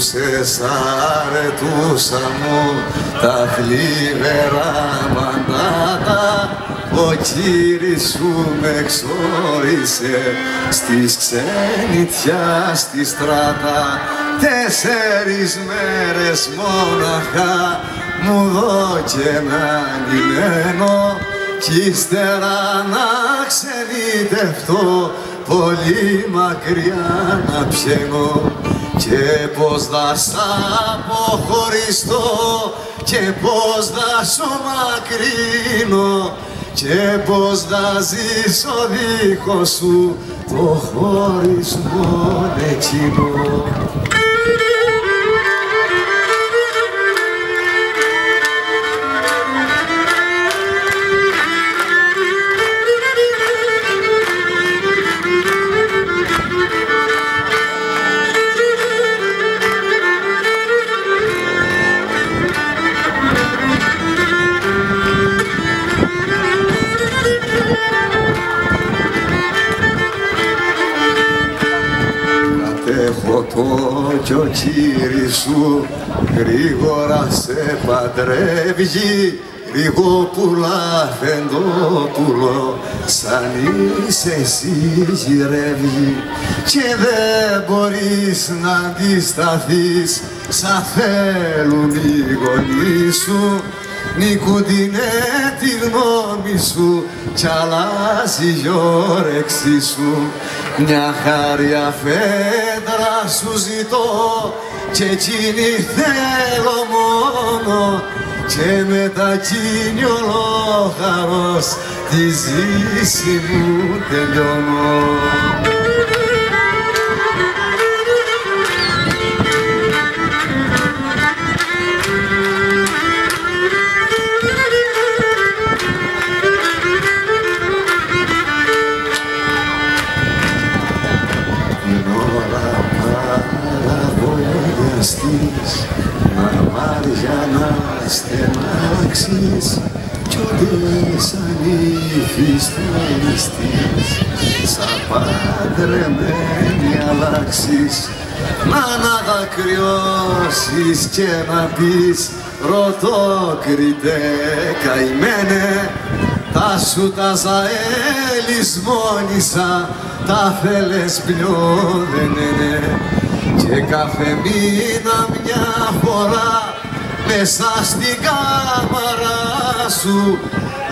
σε αρετούσα μου τα θλιβερά μαντάτα, ο Κύρις σου με εξόρισε στις ξενιτιά στη στράτα. 4 μέρες μόναχα μου δώκε ένα ντυμένο, κι ύστερα να ξενιτευτώ πολύ μακριά να πιένω. Και πως θα σ' αποχωριστώ και πως θα σου μακρύνω και πως θα ζήσω δίχως σου το χωρισμό εκείνο. Έχω το κι ο Κύρις σου γρήγορα σε παντρεύγει, Γρηγόπουλα Φεντόπουλο, σαν είσαι εσύ γυρεύγει. Και δεν μπορείς να αντισταθείς, σαν θέλουν οι γονείς σου, νικουτινέ τη γνώμη σου κι αλλάζει η όρεξή σου. Μια χάρια φέντρα σου ζητώ και εκείνη θέλω μόνο, και μετά εκείνη ολόχαρος τη ζήση μου τελειώνω. Να μάρια να στενάξεις κι ό,τι σαν ύφης θέλεις σαν παντρεμένη αλλάξεις. Να αναδακριώσεις και να πεις ρωτόκριτε καημένε, τα σου τα ζαέλισμόνισα, τα θέλες πλιόδενενε. Και κάθε μήνα μια φορά μέσα στην κάμαρα σου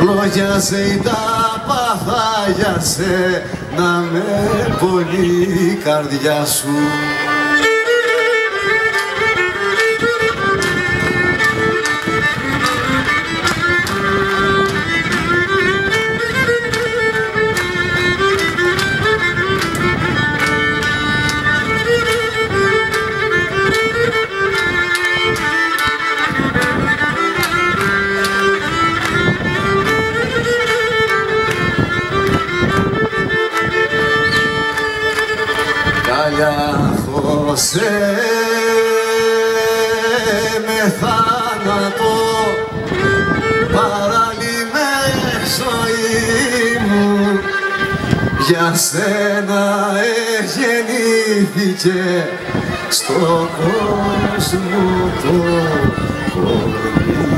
λόγιαζε η ταπαθάγιασε να με πονεί η καρδιά σου. Χωσέ με θάνατο παραλύμε ζωή μου, για σένα γεννήθηκε στον κόσμο το κορμί.